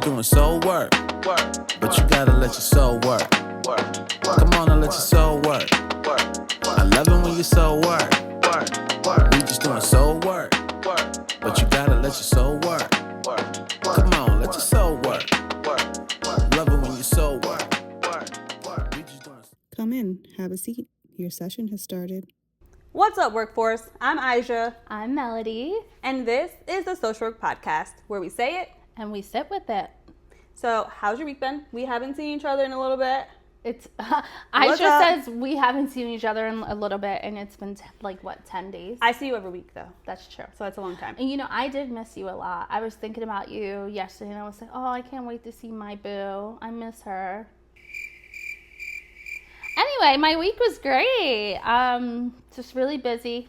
doing soul work. But you gotta let your soul work. Come on and let your soul work. I love it when your soul work. We just doing soul work. But you gotta let your soul work. Come on, let your soul work. Love it when your soul work. We just doing. Come in, have a seat. Your session has started. What's up, workforce? I'm Aisha. I'm Melody. And this is the Social Work Podcast, where we say it And we sit with it. So, how's your week been? We haven't seen each other in a little bit. It's Aisha says we haven't seen each other in a little bit, and it's been 10 days? I see you every week, though. That's true. So, it's a long time. And I did miss you a lot. I was thinking about you yesterday, and I was like, oh, I can't wait to see my boo. I miss her. Anyway, my week was great. Just really busy,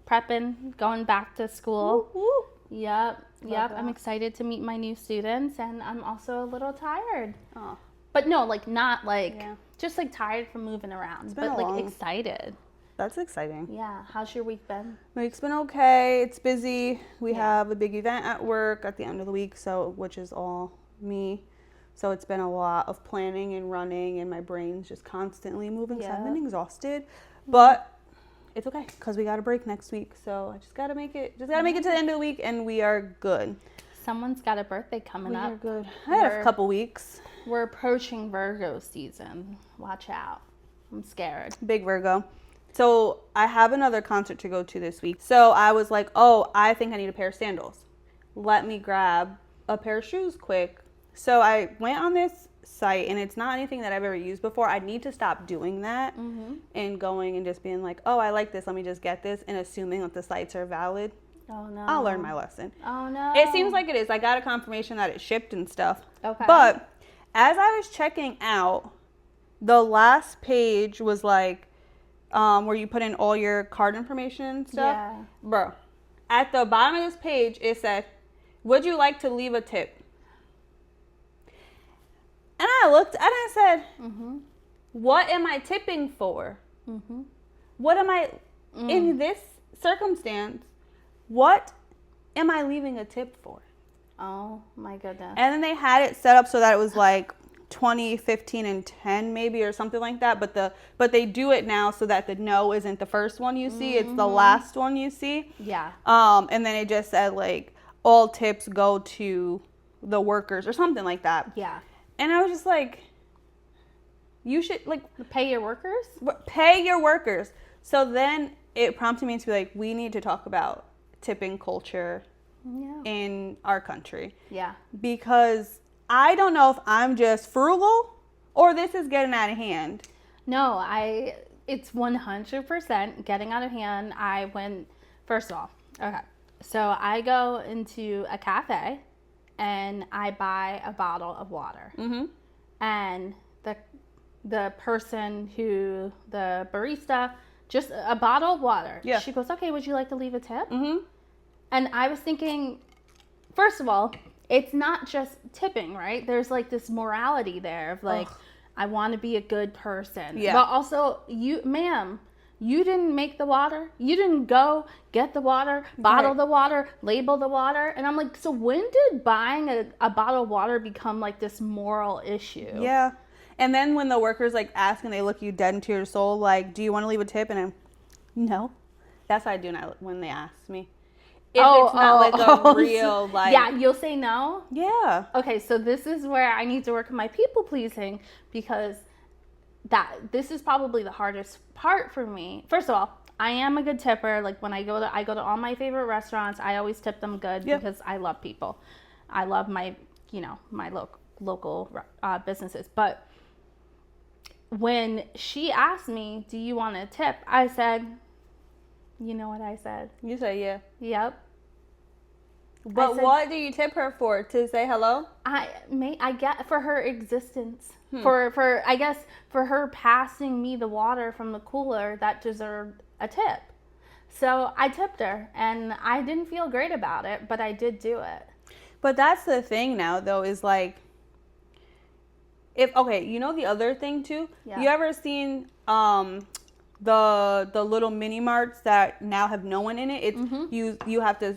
prepping, going back to school. Woo-hoo. Yep. That. I'm excited to meet my new students, and I'm also a little tired. Oh. But no, just tired from moving around, been but excited. That's exciting. Yeah. How's your week been? My week's been okay. It's busy. We have a big event at work at the end of the week, which is all me. So it's been a lot of planning and running, and my brain's just constantly moving. So I've been exhausted, but it's okay because we got a break next week. So I just gotta make it. Just gotta make it to the end of the week, and we are good. Someone's got a birthday coming up. We are good. I had a couple weeks. We're approaching Virgo season. Watch out. I'm scared. Big Virgo. So I have another concert to go to this week. So I was like, oh, I think I need a pair of sandals. Let me grab a pair of shoes quick. So I went on this site, and it's not anything that I've ever used before. I need to stop doing that and going and just being like, oh, I like this. Let me just get this, and assuming that the sites are valid. Oh, no. I'll learn my lesson. Oh, no. It seems like it is. I got a confirmation that it shipped and stuff. Okay. But as I was checking out, the last page was like where you put in all your card information and stuff. Yeah. Bro, at the bottom of this page, it said, would you like to leave a tip? And I looked and I said, what am I tipping for? What am I, in this circumstance, what am I leaving a tip for? Oh, my goodness. And then they had it set up so that it was like 20, 15, and 10 maybe or something like that. But they do it now so that the no isn't the first one you see. It's the last one you see. Yeah. And then it just said like all tips go to the workers or something like that. Yeah. And I was just like, you should like pay your workers? Pay your workers. So then it prompted me to be like, we need to talk about tipping culture in our country. Yeah. Because I don't know if I'm just frugal or this is getting out of hand. No, it's 100% getting out of hand. First of all, okay. So I go into a cafe and I buy a bottle of water. And the person the barista, just a bottle of water. Yeah. She goes, okay, would you like to leave a tip? And I was thinking, first of all, it's not just tipping, right? There's like this morality there of like, I want to be a good person. Yeah. But also, ma'am, you didn't make the water. You didn't go get the water, bottle the water, label the water. And I'm like, so when did buying a bottle of water become like this moral issue? Yeah. And then when the workers like ask and they look you dead into your soul, like, do you want to leave a tip? And I'm, no. That's what I do now when they ask me. If it's not like a real, like... Yeah, you'll say no? Yeah. Okay, so this is where I need to work on my people pleasing because this is probably the hardest part for me. First of all, I am a good tipper. Like when I go to all my favorite restaurants, I always tip them good because I love people. I love my local businesses. But when she asked me, do you want a tip? I said, you know what I said? You say yeah. Yep. But what do you tip her for? To say hello? I get for her existence. For I guess for her passing me the water from the cooler that deserved a tip. So I tipped her and I didn't feel great about it, but I did do it. But that's the thing now though, is like the other thing too? Yeah. You ever seen the little mini marts that now have no one in it? It's you have to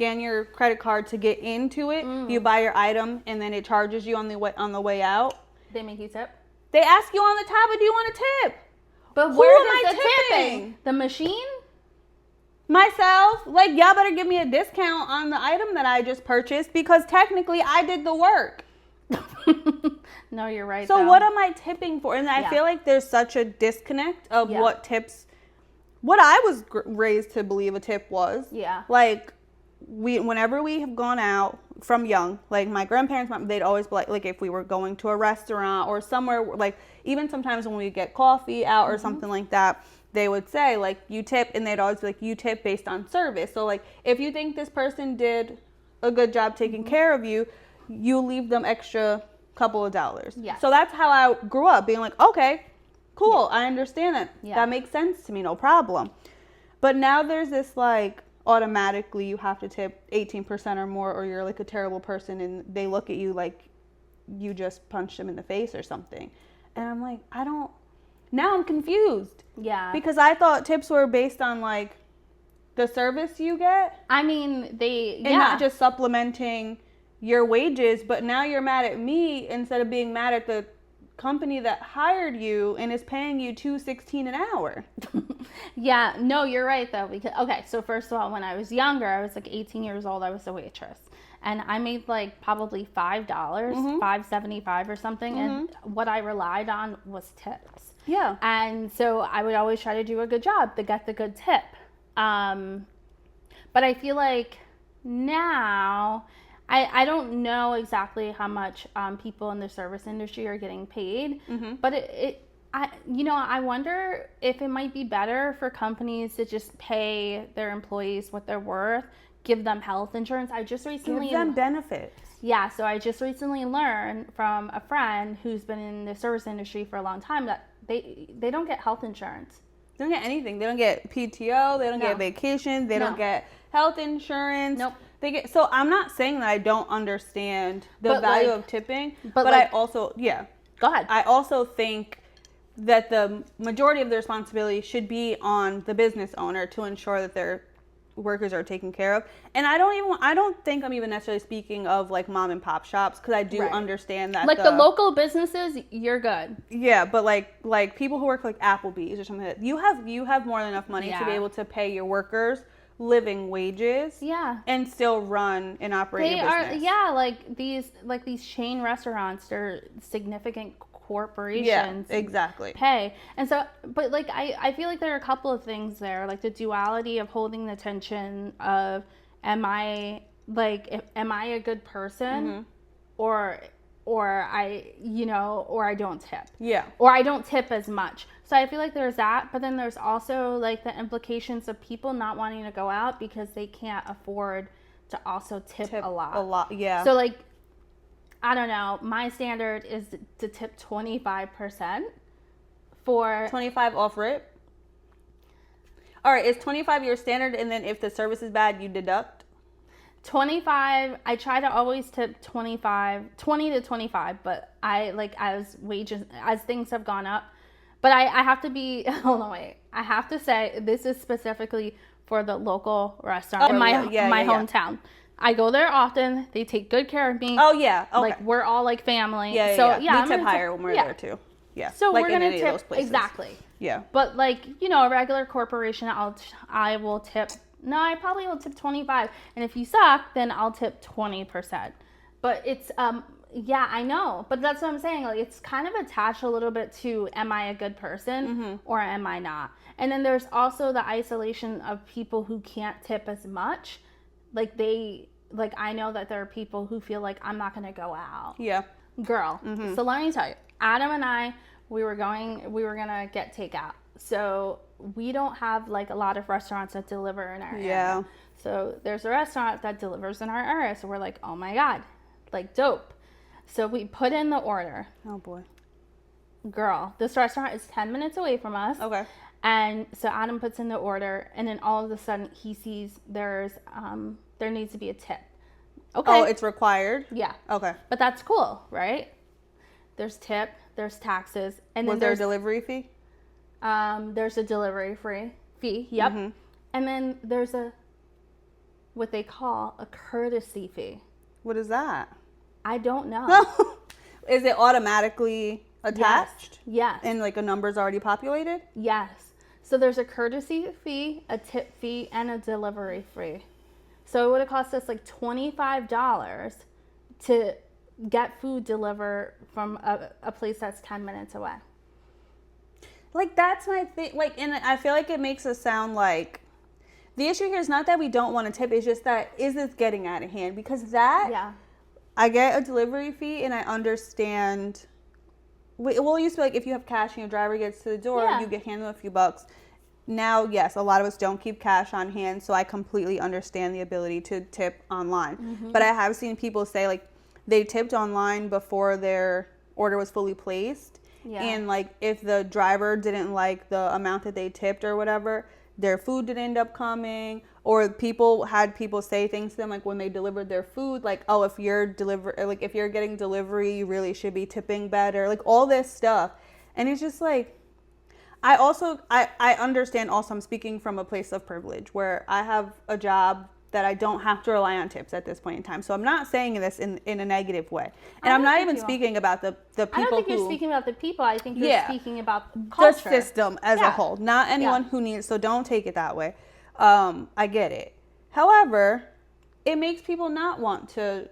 scan your credit card to get into it. You buy your item, and then it charges you on the way out. They make you tip? They ask you on the tab, do you want to tip? But Who where am I does the tipping? tipping? The machine? Myself. Like, y'all better give me a discount on the item that I just purchased because technically I did the work. No, you're right. So though. what am I tipping for? And I feel like there's such a disconnect of what tips, what I was raised to believe a tip was. Yeah. Like, whenever we have gone out from young, like my grandparents, they'd always be like if we were going to a restaurant or somewhere, like even sometimes when we get coffee out or something like that, they would say like you tip, and they'd always be like you tip based on service. So like if you think this person did a good job taking care of you, you leave them extra couple of dollars. Yeah. So that's how I grew up, being like, okay, cool, I understand that. Yeah. That makes sense to me, no problem. But now there's this like automatically you have to tip 18% or more or you're like a terrible person, and they look at you like you just punched them in the face or something. And I'm like, now I'm confused. Yeah. Because I thought tips were based on like the service you get. I mean, And not just supplementing your wages, but now you're mad at me instead of being mad at the company that hired you and is paying you $2.16 an hour. Yeah, no, you're right though. Because okay, so first of all, when I was younger, I was like 18 years old. I was a waitress, and I made like probably $5, $5.75 or something. And what I relied on was tips. Yeah. And so I would always try to do a good job to get the good tip. But I feel like now, I don't know exactly how much people in the service industry are getting paid, but I wonder if it might be better for companies to just pay their employees what they're worth, give them health insurance. I just recently Give them benefits. Yeah, so I just recently learned from a friend who's been in the service industry for a long time that they don't get health insurance. They don't get anything. They don't get PTO. They don't get vacation. They don't get health insurance. Nope. So I'm not saying that I don't understand the value of tipping, but like, I also, Go ahead. I also think that the majority of the responsibility should be on the business owner to ensure that their workers are taken care of. And I don't think I'm even necessarily speaking of like mom and pop shops, because I do understand that like the local businesses, you're good. Yeah, but like people who work like Applebee's or something like that, you have more than enough money to be able to pay your workers living wages. Yeah. And still run and operate your business. Like these chain restaurants, they're significant corporations. Yeah, exactly. Pay. And so, but like I feel like there are a couple of things there, like the duality of holding the tension of am I a good person or I don't tip. Yeah. Or I don't tip as much. So I feel like there's that, but then there's also like the implications of people not wanting to go out because they can't afford to also tip a lot. A lot, yeah. So like, I don't know, my standard is to tip 25% for 25 off rip. All right, is 25 your standard, and then if the service is bad, you deduct? 25, I try to always tip 20 to 25, but as things have gone up, but I have to be, hold on, wait. I have to say, this is specifically for the local restaurant in my hometown. I go there often. They take good care of me. Oh, yeah. Okay. Like, we're all like family. Yeah, so, we tip higher when we're there, too. Yeah. So, like we're going to tip. Those places. Exactly. Yeah. But, like, a regular corporation, I will tip. No, I probably will tip 25. And if you suck, then I'll tip 20%. But it's, yeah, I know. But that's what I'm saying. Like, it's kind of attached a little bit to, am I a good person or am I not? And then there's also the isolation of people who can't tip as much. Like, I know that there are people who feel like I'm not going to go out. Yeah. Girl. So let me tell you, Adam and I, we were going to get takeout. So we don't have like a lot of restaurants that deliver in our area. So there's a restaurant that delivers in our area. So we're like, oh my God, like dope. So we put in the order. Oh boy. Girl, this restaurant is 10 minutes away from us. Okay. And so Adam puts in the order, and then all of a sudden he sees there needs to be a tip. Okay. Oh, it's required? Yeah. Okay. But that's cool, right? There's tip, there's taxes, and then there's a delivery fee? There's a delivery fee. Yep. And then there's a what they call a courtesy fee. What is that? I don't know. Is it automatically attached? Yes. And like a number's already populated? Yes. So there's a courtesy fee, a tip fee, and a delivery fee. So it would have cost us like $25 to get food delivered from a place that's 10 minutes away. Like, that's my thing. Like, and I feel like it makes us sound like the issue here is not that we don't want to tip. It's just that, is this getting out of hand? Because that, Yeah. I get a delivery fee and I understand. Well, it used to be like if you have cash and your driver gets to the door, Yeah. you get handed a few bucks. Now, yes, a lot of us don't keep cash on hand, so I completely understand the ability to tip online. Mm-hmm. But I have seen people say, like, they tipped online before their order was fully placed. Yeah. And, like, if the driver didn't like the amount that they tipped or whatever, their food didn't end up coming. Or people say things to them, like, when they delivered their food, like, oh, if you're getting delivery, you really should be tipping better. Like, all this stuff. And it's just, like, I understand also, I'm speaking from a place of privilege where I have a job that I don't have to rely on tips at this point in time. So I'm not saying this in a negative way. And I'm not even speaking about the people I don't think you're speaking about the people. I think you're speaking about culture. The system as a whole. Not anyone who needs, so don't take it that way. I get it. However, it makes people not want to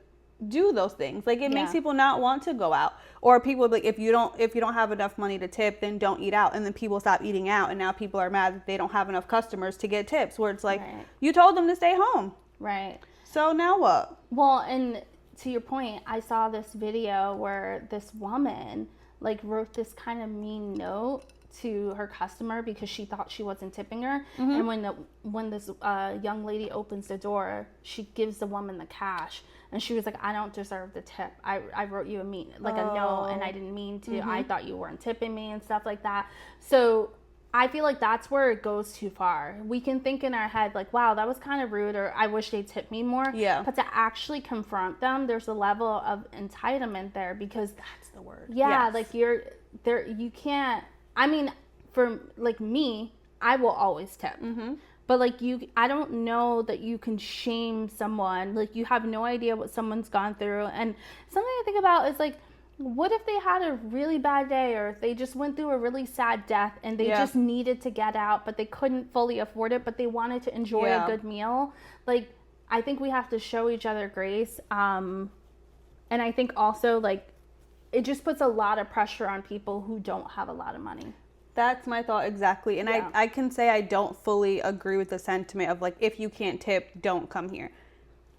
do those things. Like, it makes people not want to go out. Or people like, if you don't have enough money to tip, then don't eat out. And then people stop eating out, and now people are mad that they don't have enough customers to get tips, where it's like, you told them to stay home. Right. So now what? Well, and to your point, I saw this video where this woman like wrote this kind of mean note to her customer because she thought she wasn't tipping her. Mm-hmm. And when this young lady opens the door, she gives the woman the cash. And she was like, I don't deserve the tip. I wrote you a note, and I didn't mean to. Mm-hmm. I thought you weren't tipping me and stuff like that. So I feel like that's where it goes too far. We can think in our head like, wow, that was kind of rude, or I wish they tipped me more. Yeah. But to actually confront them, there's a level of entitlement there, because that's the word. Yeah, yes. Like you can't. I mean, for like me, I will always tip. Mm-hmm. But like I don't know that you can shame someone. Like, you have no idea what someone's gone through. And something I think about is like, what if they had a really bad day, or if they just went through a really sad death and they just needed to get out, but they couldn't fully afford it, but they wanted to enjoy a good meal? Like, I think we have to show each other grace. And I think also, like, it just puts a lot of pressure on people who don't have a lot of money. That's my thought exactly. And I can say I don't fully agree with the sentiment of like, if you can't tip, don't come here.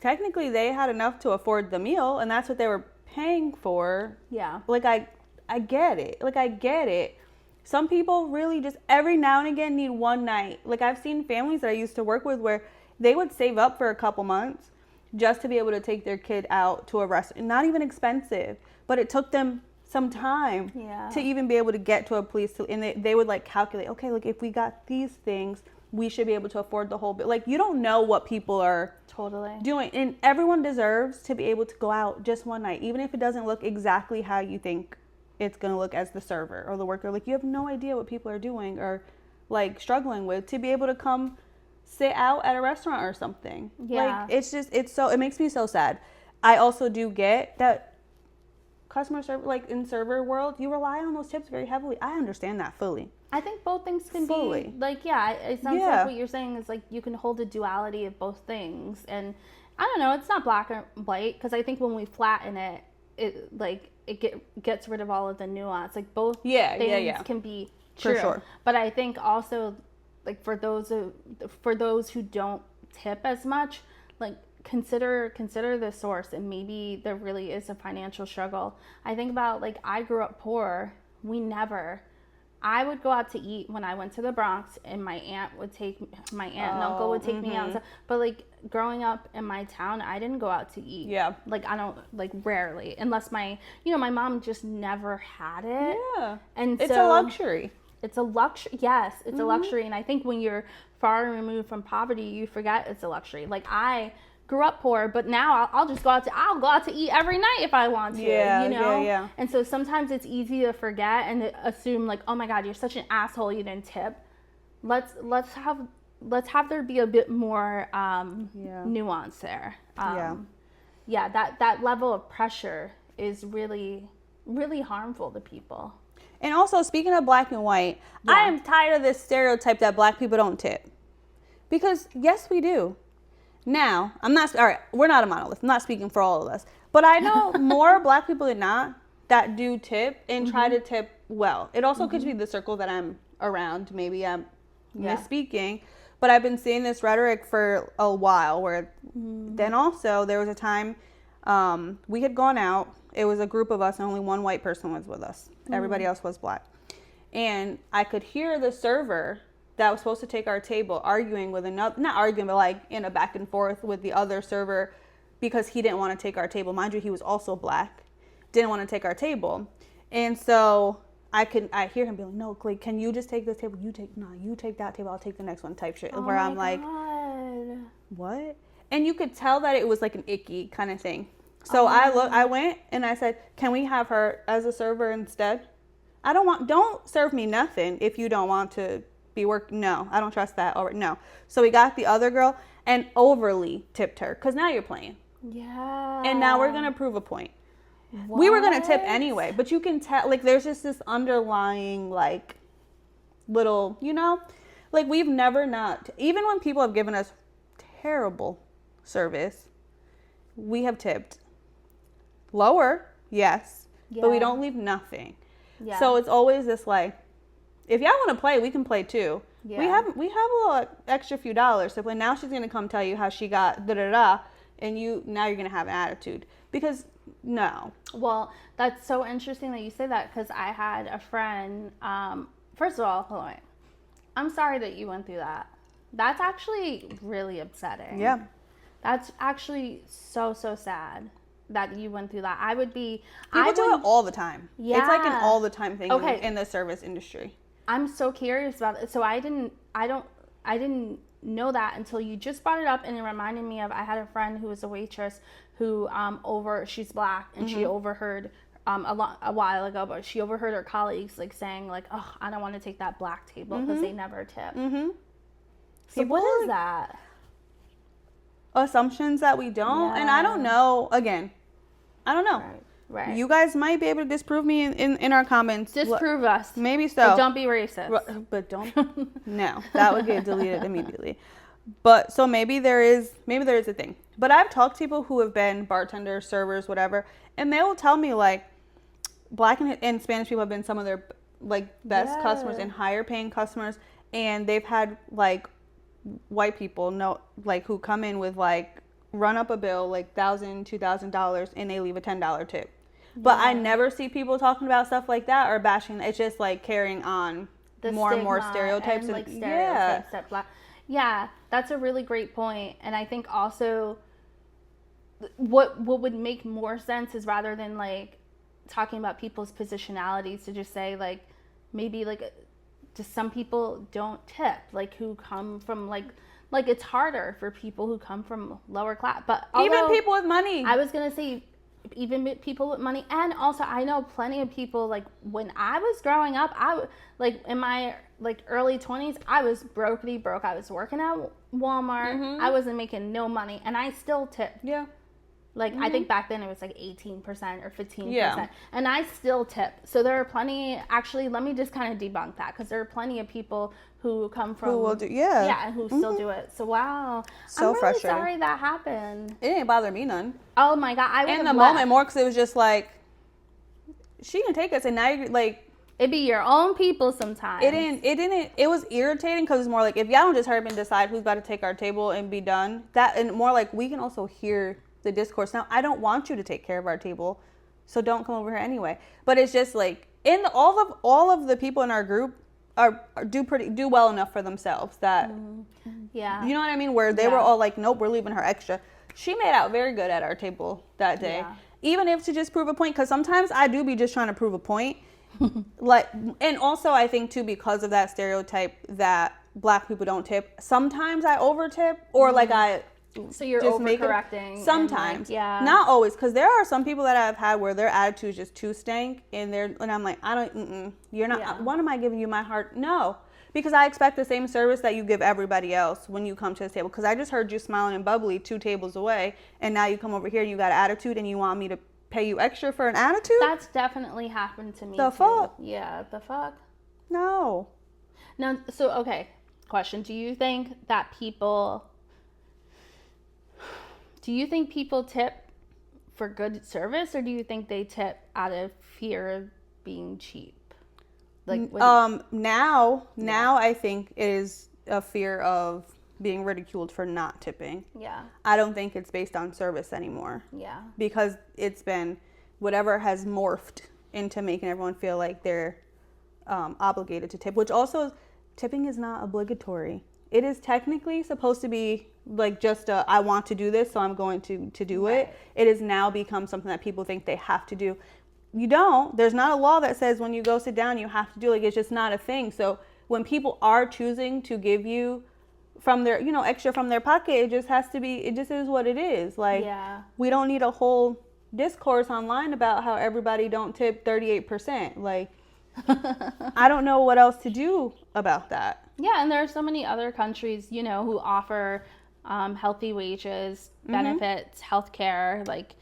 Technically, they had enough to afford the meal, and that's what they were paying for. Yeah. Like, I get it. Like, I get it. Some people really just every now and again need one night. Like, I've seen families that I used to work with where they would save up for a couple months just to be able to take their kid out to a restaurant. Not even expensive, but it took them some time to even be able to get to a place and they would like calculate, okay, like if we got these things, we should be able to afford the whole bit. Like, you don't know what people are doing, and everyone deserves to be able to go out just one night, even if it doesn't look exactly how you think it's going to look as the server or the worker. Like, you have no idea what people are doing or like struggling with, to be able to come sit out at a restaurant or something. Like, it makes me so sad. I also do get that customer service, like in server world, you rely on those tips very heavily. I understand that fully. I think both things can be like, it sounds like what you're saying is like you can hold a duality of both things. And I don't know, it's not black or white, because I think when we flatten it, it gets rid of all of the nuance. Like, both things can be true. For sure. But I think also, like, for those who don't tip as much, like, consider the source, and maybe there really is a financial struggle. I think about, like, I grew up poor. I would go out to eat when I went to the Bronx, and my aunt and uncle would take me out. But like, growing up in my town, I didn't go out to eat. Yeah. Like, I don't, like, rarely, unless my mom just never had it. Yeah. And it's a luxury. It's a luxury. Yes, it's a luxury. And I think when you're far removed from poverty, you forget it's a luxury. Like, I grew up poor, but now I'll go out to eat every night if I want to, Yeah. And so sometimes it's easy to forget and to assume like, oh my God, you're such an asshole, you didn't tip. Let's have let's have there be a bit more nuance there. That level of pressure is really, really harmful to people. And also, speaking of black and white, I am tired of this stereotype that black people don't tip. Because, yes, we do. Now, we're not a monolith. I'm not speaking for all of us. But I know more black people than not that do tip and try to tip well. It also could be the circle that I'm around. Maybe I'm misspeaking. But I've been seeing this rhetoric for a while where then also there was a time we had gone out. It was a group of us and only one white person was with us. Everybody else was black. And I could hear the server that was supposed to take our table arguing with another, not arguing, but like in a back and forth with the other server because he didn't want to take our table. Mind you, he was also black, didn't want to take our table. And so I hear him be like, no, Clay, can you just take this table? You take that table, I'll take the next one type shit. Where I'm like, what? And you could tell that it was like an icky kind of thing. So I went and I said, can we have her as a server instead? Don't serve me nothing if you don't want to be no, I don't trust that. Or no. So we got the other girl and overly tipped her because now you're playing. Yeah. And now we're going to prove a point. What? We were going to tip anyway, but you can tell, like, there's just this underlying, like, little, like we've never even when people have given us terrible service, we have tipped. Lower, yes, but we don't leave nothing. Yeah. So it's always this like, if y'all want to play, we can play too. Yeah. We have a little extra few dollars. So when now she's gonna come tell you how she got and now you're gonna have an attitude because no. Well, that's so interesting that you say that because I had a friend. First of all, hold on. I'm sorry that you went through that. That's actually really upsetting. Yeah. That's actually so sad that you went through that. People do it all the time. Yeah. It's like an all the time thing in the service industry. I'm so curious about it. So I didn't know that until you just brought it up, and it reminded me of I had a friend who was a waitress who she's black and she overheard a while ago, but she overheard her colleagues like saying like, oh, I don't want to take that black table because they never tip. So what is that? Assumptions that we don't, and I don't know. Again, I don't know. Right. You guys might be able to disprove me in our comments. Disprove us. Maybe so. But don't be racist. But don't. No, that would get deleted immediately. But so maybe there is a thing. But I've talked to people who have been bartenders, servers, whatever, and they will tell me like black and Spanish people have been some of their like best customers and higher paying customers, and they've had like white people who come in with like run up a bill like $1,000, $2,000 and they leave a $10 tip. But I never see people talking about stuff like that or bashing. It's just like carrying on the more and more stereotypes. And like stereotypes that black. Yeah, that's a really great point. And I think also what would make more sense is rather than like talking about people's positionalities to just say like maybe like just some people don't tip, like who come from like it's harder for people who come from lower class. But even people with money. I was gonna say even people with money, and also I know plenty of people like when I was growing up, I like in my like early 20s, I was broke. I was working at Walmart. I wasn't making no money, and I still tipped. Yeah. Like, I think back then it was like 18% or 15%. Yeah. And I still tip. So there are plenty, actually, let me just kind of debunk that because there are plenty of people who come from. Who will do, yeah. Yeah, and who still do it. So, wow. So I'm really sorry that happened. It didn't bother me none. Oh my God. I in the moment more because it was just like, she can take us and now you're like. It'd be your own people sometimes. It was irritating because it's more like, if y'all don't just hurry up and decide who's about to take our table and be done. And more like, we can also hear the discourse. Now, I don't want you to take care of our table, so don't come over here anyway. But it's just like all of the people in our group do well enough for themselves that yeah, you know what I mean, where they were all like, nope, we're leaving her extra. She made out very good at our table that day, even if to just prove a point, because sometimes I do be just trying to prove a point. Like, and also I think too, because of that stereotype that black people don't tip, sometimes I over tip or like so you're overcorrecting. Sometimes, like, yeah, not always, because there are some people that I've had where their attitude is just too stank, and I'm like, you're not. What am I giving you my heart? No, Because I expect the same service that you give everybody else when you come to this table. Because I just heard you smiling and bubbly 2 tables away, and now you come over here and you got an attitude, and you want me to pay you extra for an attitude? That's definitely happened to me The too. fuck? Yeah, the fuck. No. Now, so okay, question: Do you think people tip for good service, or do you think they tip out of fear of being cheap? Like, now I think it is a fear of being ridiculed for not tipping. Yeah. I don't think it's based on service anymore. Yeah. Because it's been whatever has morphed into making everyone feel like they're obligated to tip, which also tipping is not obligatory. It is technically supposed to be like just I want to do this, so I'm going to do Right. it. It has now become something that people think they have to do. You don't. There's not a law that says when you go sit down, you have to do it. It's just not a thing. So when people are choosing to give you from their, extra from their pocket, it just has to be, it just is what it is. Like, Yeah. we don't need a whole discourse online about how everybody don't tip 38%. Like, I don't know what else to do about that. Yeah, and there are so many other countries, who offer healthy wages, benefits, healthcare, like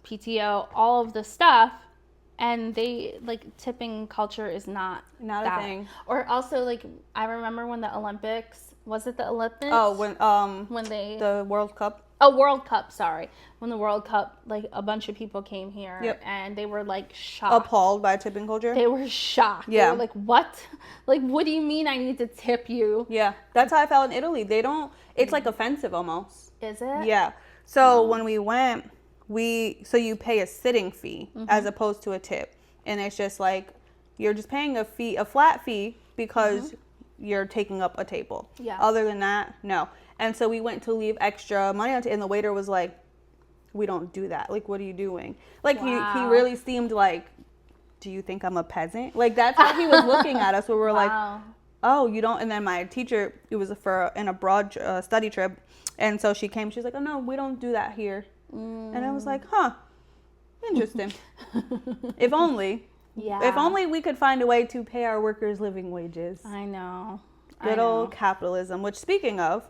PTO, all of the stuff. And they, like, tipping culture is not Not that. a thing. Or also, like, I remember when the Olympics, was it the Olympics? Oh, when they, the World Cup. World Cup, sorry. When the World Cup, like, a bunch of people came here. Yep. And they were, like, shocked. Appalled by tipping culture. They were shocked. Yeah. They were like, what? Like, what do you mean I need to tip you? Yeah, that's how I felt in Italy. They don't, it's like offensive almost. Is it? Yeah. So when we went, so you pay a sitting fee as opposed to a tip. And it's just like, you're just paying a flat fee because you're taking up a table. Yeah. Other than that, no. And so we went to leave extra money on it, and the waiter was like, we don't do that. Like, what are you doing? Like, he really seemed like, do you think I'm a peasant? Like, that's how he was looking at us, where we're like, oh, you don't. And then my teacher, it was for an abroad study trip. And so she came, she's like, oh, no, we don't do that here. And I was like, huh, interesting. If only. Yeah. If only we could find a way to pay our workers living wages. I know. Good old capitalism, which, speaking of,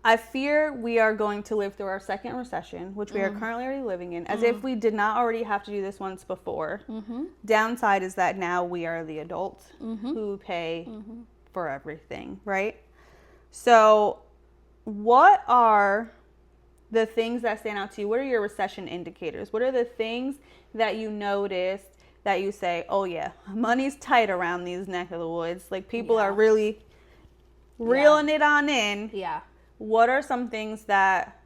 I fear we are going to live through our second recession, which we are currently already living in, as if we did not already have to do this once before. Downside is that now we are the adults who pay for everything, right? So what are the things that stand out to you? What are your recession indicators? What are the things that you noticed that you say, oh yeah, money's tight around these neck of the woods? Like, people are really reeling it on in. Yeah. What are some things that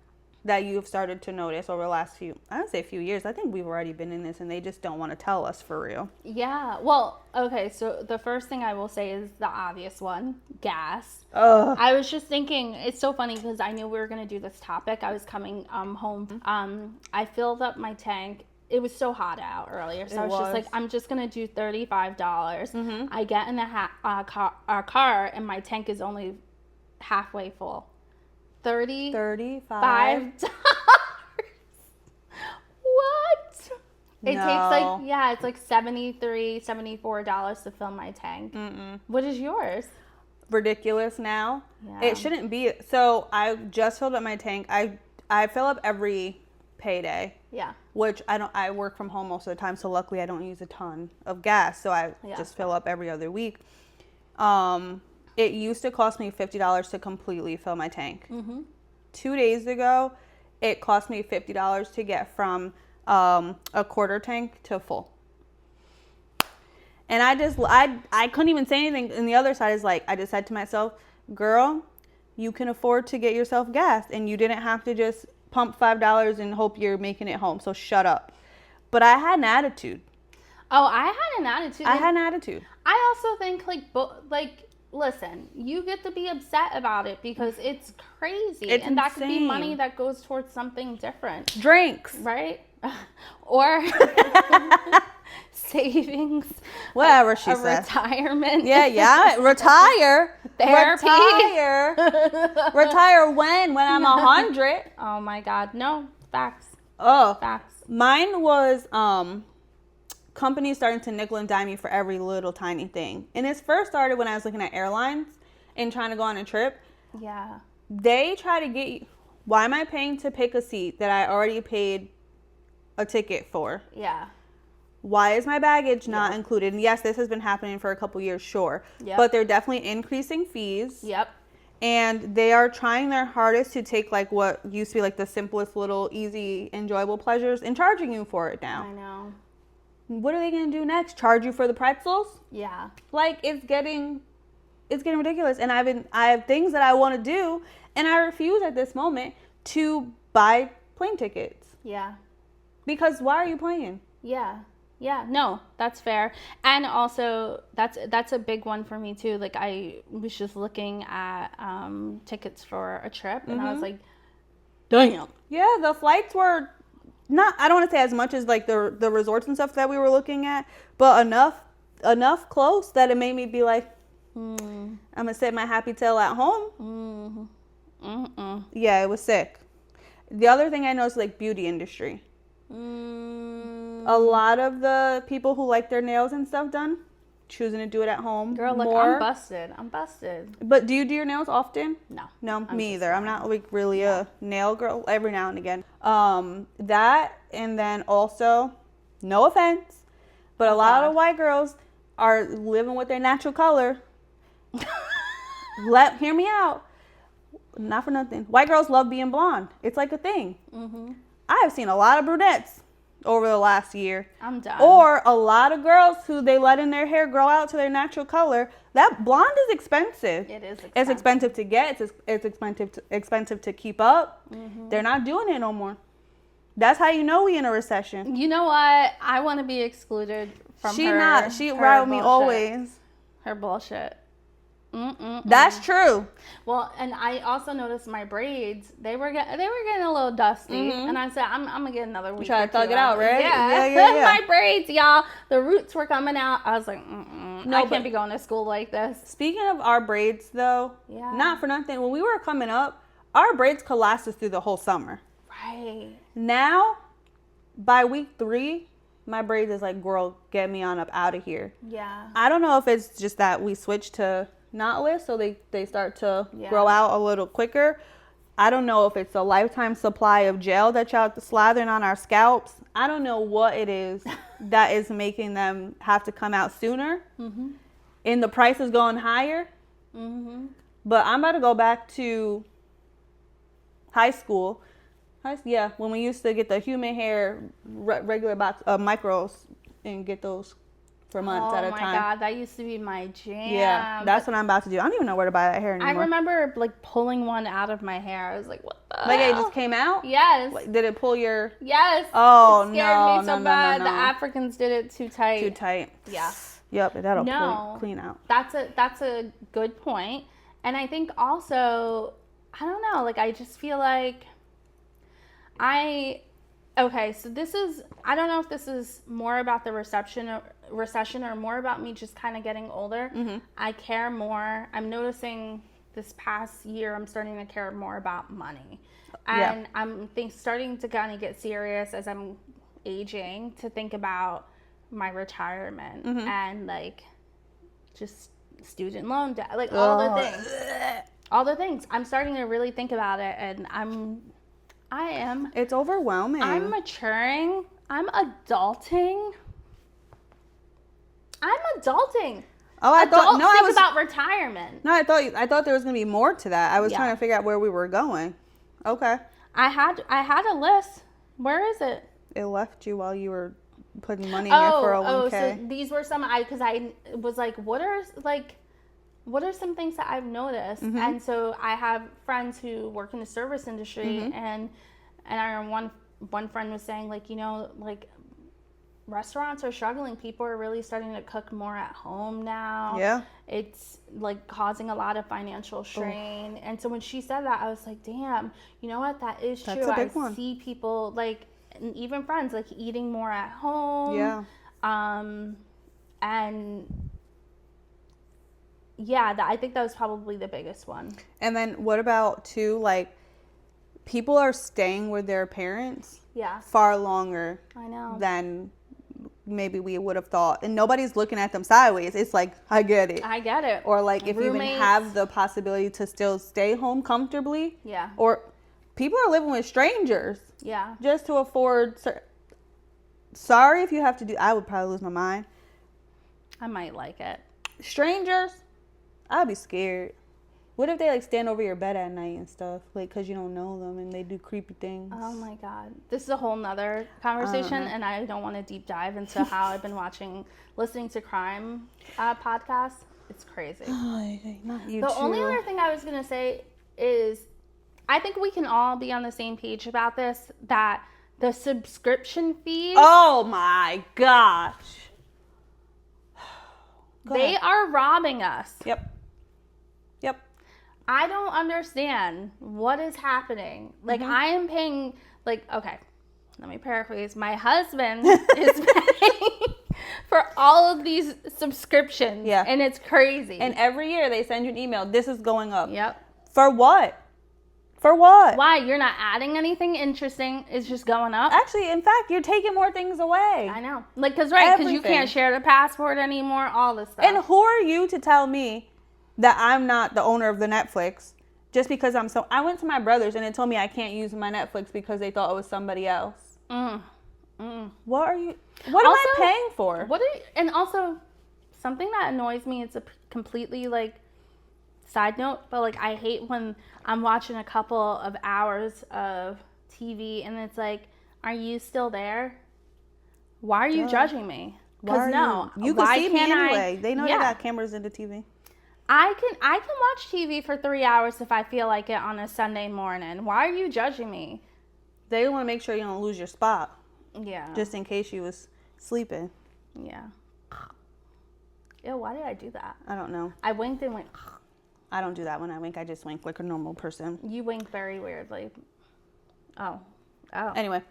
you've started to notice over the last I don't say few years. I think we've already been in this and they just don't want to tell us for real. Yeah. Well, okay. So the first thing I will say is the obvious one, gas. Ugh. I was just thinking, it's so funny because I knew we were going to do this topic. I was coming home. I filled up my tank. It was so hot out earlier. So I was just like, I'm just going to do $35. I get in the car and my tank is only halfway full. $35. What? It takes it's like $73, $74 to fill my tank. What is yours? Ridiculous now. Yeah. It shouldn't be. So I just filled up my tank. I fill up every payday. Yeah. Which I work from home most of the time, so luckily I don't use a ton of gas. So I just fill up every other week. It used to cost me $50 to completely fill my tank. 2 days ago, it cost me $50 to get from a quarter tank to full. And I couldn't even say anything. And the other side is like, I just said to myself, girl, you can afford to get yourself gas, and you didn't have to just pump $5 and hope you're making it home. So shut up. But I had an attitude. Oh, I had an attitude. I also think listen, you get to be upset about it because it's crazy. It's and that could be insane. money that goes towards something different. Drinks. Right? Or savings. Whatever she said. Retirement. Yeah. Retire. Therapy. Retire when? When I'm 100. Oh my God. No. Facts. Oh. Facts. Mine was companies starting to nickel and dime you for every little tiny thing. And it first started when I was looking at airlines and trying to go on a trip. Yeah. They try to get you, why am I paying to pick a seat that I already paid a ticket for? Yeah. Why is my baggage not included? And yes, this has been happening for a couple years, sure. Yep. But they're definitely increasing fees. Yep. And they are trying their hardest to take like what used to be like the simplest little easy enjoyable pleasures and charging you for it now. I know. What are they going to do next? Charge you for the pretzels? Yeah. Like it's getting ridiculous. And I have things that I want to do, and I refuse at this moment to buy plane tickets. Yeah. Because why are you playing? Yeah. Yeah, no, that's fair. And also that's a big one for me too. Like I was just looking at tickets for a trip and I was like, damn. Yeah, the flights were not, I don't want to say as much as like the resorts and stuff that we were looking at, but enough close that it made me be like, I'm gonna sit my happy tail at home. Yeah, it was sick. The other thing I noticed, like beauty industry. A lot of the people who like their nails and stuff done, choosing to do it at home. Girl, look, more. I'm busted. But do you do your nails often? No, me either. I'm not like really a nail girl. Every now and again. That, and then also, no offense, but a lot of white girls are living with their natural color. Hear me out. Not for nothing. White girls love being blonde. It's like a thing. I have seen a lot of brunettes over the last year. I'm done. Or a lot of girls who they let in their hair grow out to their natural color. That blonde is expensive. It is expensive. It's expensive to get. It's expensive to keep up. They're not doing it no more. That's how you know we in a recession. You know what? I want to be excluded from She her. not. She her ride with me bullshit. always. Her bullshit. That's true. Well, and I also noticed my braids. They were getting a little dusty, and I said, "I'm gonna get another week." Try to thug it out, right? Yeah. My braids, y'all. The roots were coming out. I was like, No, I can't be going to school like this. Speaking of our braids, though, not for nothing. When we were coming up, our braids could last us through the whole summer. Right. Now, by week 3, my braids is like, girl, get me on up out of here. Yeah. I don't know if it's just that we switched to knotless, so they start to grow out a little quicker. I don't know if it's a lifetime supply of gel that y'all slathering on our scalps. I don't know what it is that is making them have to come out sooner. And the price is going higher. But I'm about to go back to high school. When we used to get the human hair regular box of micros and get those for months at a time. Oh my God, that used to be my jam. Yeah, that's what I'm about to do. I don't even know where to buy that hair anymore. I remember like pulling one out of my hair. I was like, what the Like hell? it just came out? Yes. Like, did it pull your... Yes. Oh, it scared me so no. bad. The Africans did it too tight. Too tight. Yeah. Yep, that'll No. clean out. That's a good point. And I think also, I don't know, like I just feel like okay, so this is, I don't know if this is more about the recession or more about me just kind of getting older. I care more. I'm noticing this past year I'm starting to care more about money. And I'm starting to kind of get serious as I'm aging to think about my retirement and like just student loan debt, like all the things. I'm starting to really think about it, and I am. It's overwhelming. I'm maturing. I'm adulting. Oh, I thought Think about retirement. No, I thought there was gonna be more to that. I was trying to figure out where we were going. Okay. I had a list. Where is it? It left you while you were putting money in your 401k. So these were some because I was like, what are some things that I've noticed? And so I have friends who work in the service industry, and I remember one friend was saying, like, you know, like restaurants are struggling. People are really starting to cook more at home now. Yeah. It's like causing a lot of financial strain. And so when she said that, I was like, damn, you know what? That is true. I see people like, and even friends like eating more at home. Yeah. And yeah, I think that was probably the biggest one. And then what about too, like, people are staying with their parents far longer I know. than maybe we would have thought. And nobody's looking at them sideways. It's like, I get it. I get it. Or like if you even Roommates. have the possibility to still stay home comfortably. Yeah. Or people are living with strangers Yeah. just to afford. Sorry if you have to do. I would probably lose my mind. I might like it. Strangers, I'd be scared. What if they like stand over your bed at night and stuff, like because you don't know them and they do creepy things? Oh my God. This is a whole nother conversation, and I don't want to deep dive into how I've been listening to crime podcasts. It's crazy. Not you The too. only other thing I was going to say is I think we can all be on the same page about this, that the subscription fees, Oh my gosh. Go they ahead. are robbing us. Yep. I don't understand what is happening. Like, I am paying, like, okay, let me paraphrase. My husband is paying for all of these subscriptions. Yeah. And it's crazy. And every year they send you an email. This is going up. Yep. For what? For what? Why? You're not adding anything interesting. It's just going up. Actually, in fact, you're taking more things away. I know. Like, because you Everything. can't share the passport anymore, all this stuff. And who are you to tell me that I'm not the owner of the Netflix just because I went to my brother's and it told me I can't use my Netflix because they thought it was somebody else. What am I paying for? And also, something that annoys me, it's a completely, like, side note, but, like, I hate when I'm watching a couple of hours of TV and it's like, are you still there? Why are you judging me? Because you can see me anyway. They know they got cameras in the TV. I can watch TV for 3 hours if I feel like it on a Sunday morning. Why are you judging me? They want to make sure you don't lose your spot. Yeah. Just in case you was sleeping. Yeah. Ew, why did I do that? I don't know. I winked and went. I don't do that when I wink. I just wink like a normal person. You wink very weirdly. Oh. Anyway,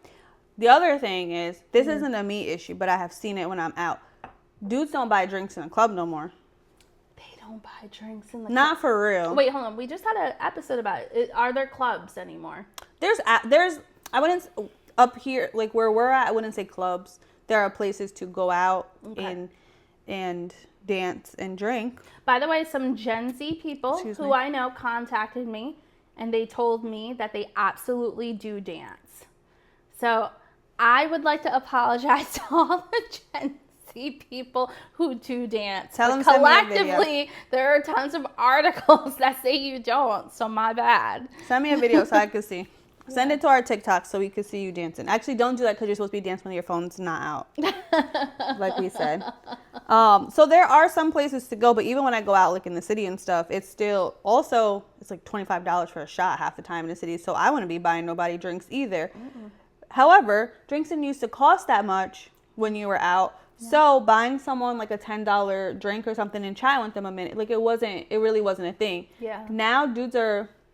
the other thing is, this isn't a me issue, but I have seen it when I'm out. Dudes don't buy drinks in a club no more. They don't buy drinks in the Not for real. Wait, hold on. We just had an episode about it. Are there clubs anymore? There's I wouldn't, up here, like where we're at, I wouldn't say clubs. There are places to go out and dance and drink. By the way, some Gen Z people Excuse who me. I know contacted me and they told me that they absolutely do dance. So I would like to apologize to all the Gen Z people who do dance. Tell But them send me a video. collectively, there are tons of articles that say you don't. So my bad. Send me a video so I can see. Send it to our TikTok so we can see you dancing. Actually, don't do that because you're supposed to be dancing when your phone's not out, like we said. So there are some places to go, but even when I go out, like in the city and stuff, it's still also, it's like $25 for a shot half the time in the city. So I wouldn't be buying nobody drinks either. However, drinks didn't used to cost that much when you were out. Yeah. So buying someone like a $10 drink or something and chatting with them a minute, like it really wasn't a thing. Yeah. Now dudes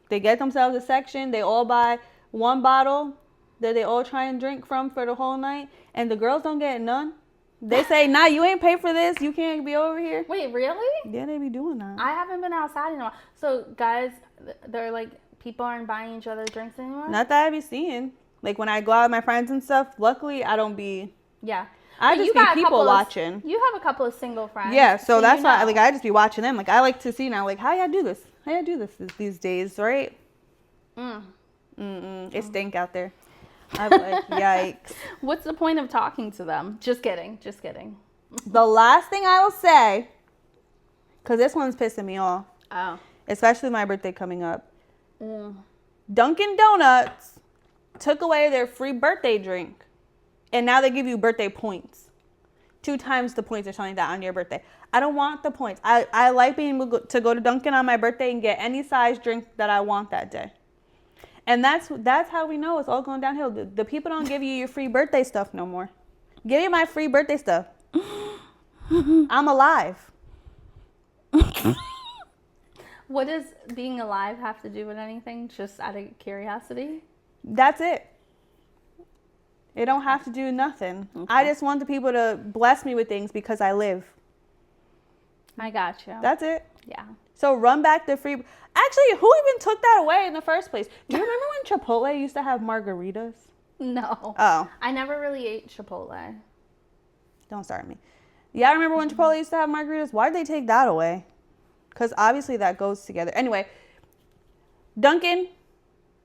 they get themselves a section, they all buy one bottle that they all try and drink from for the whole night, and the girls don't get none. They say, nah, you ain't pay for this, you can't be over here. Wait, really? Yeah, they be doing that. I haven't been outside in a while. So guys, they're like, people aren't buying each other drinks anymore? Not that I be seeing. Like when I go out with my friends and stuff, luckily I don't be. Yeah. I But just be people watching. You have a couple of single friends. Yeah, so that's you why know. like I just be watching them. Like I like to see now, like how y'all do this? How y'all do this these days, right? It stink out there. I'm like, yikes. What's the point of talking to them? Just kidding. The last thing I will say, because this one's pissing me off, Oh. especially my birthday coming up. Dunkin' Donuts took away their free birthday drink, and now they give you birthday points. 2 times the points or something like that on your birthday. I don't want the points. I like being able to go to Dunkin' on my birthday and get any size drink that I want that day. And that's how we know it's all going downhill. The people don't give you your free birthday stuff no more. Give me my free birthday stuff. I'm alive. What does being alive have to do with anything? Just out of curiosity? That's it. It don't have to do nothing. Okay. I just want the people to bless me with things because I live. I got you. That's it. Yeah. So run back the free. Actually, who even took that away in the first place? Do you remember when Chipotle used to have margaritas? No. Oh. I never really ate Chipotle. Don't start me. Yeah, I remember when Chipotle used to have margaritas. Why'd they take that away? Because obviously that goes together. Anyway, Dunkin',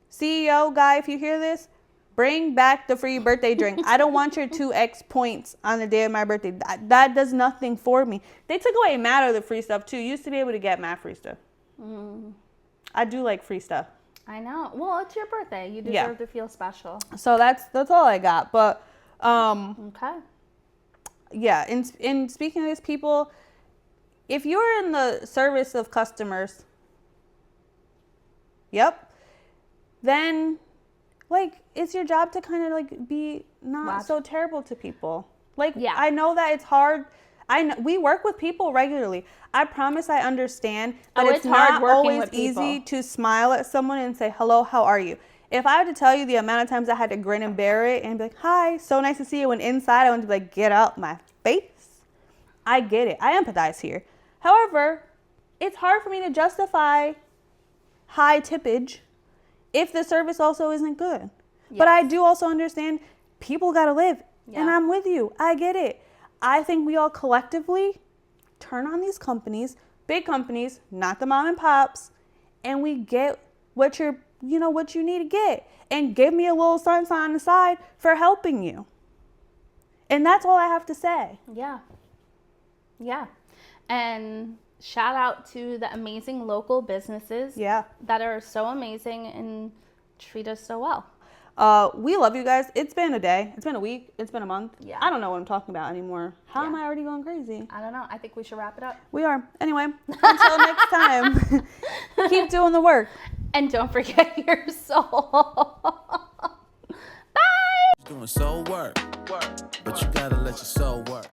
CEO guy, if you hear this, bring back the free birthday drink. I don't want your 2x points on the day of my birthday. That does nothing for me. They took away mad of the free stuff too. You used to be able to get mad free stuff. I do like free stuff. I know. Well, it's your birthday. You deserve to feel special. So that's all I got. But Okay. yeah, in speaking of this, people, if you're in the service of customers, then like it's your job to kind of like be not so terrible to people. Like, I know that it's hard. We work with people regularly. I promise I understand that it's not always easy to smile at someone and say, hello, how are you? If I had to tell you the amount of times I had to grin and bear it and be like, hi, so nice to see you, when inside I want to be like, get out my face. I get it. I empathize here. However, it's hard for me to justify high tippage if the service also isn't good. Yes. But I do also understand people got to live. Yeah. And I'm with you. I get it. I think we all collectively turn on these companies, big companies, not the mom and pops, and we get what you need to get, and give me a little something on the side for helping you. And that's all I have to say. Yeah. Yeah. And shout out to the amazing local businesses that are so amazing and treat us so well. We love you guys. It's been a day. It's been a week. It's been a month. Yeah. I don't know what I'm talking about anymore. How am I already going crazy? I don't know. I think we should wrap it up. We are. Anyway, until next time, keep doing the work. And don't forget your soul. Bye. Doing soul work, but you gotta let your soul work.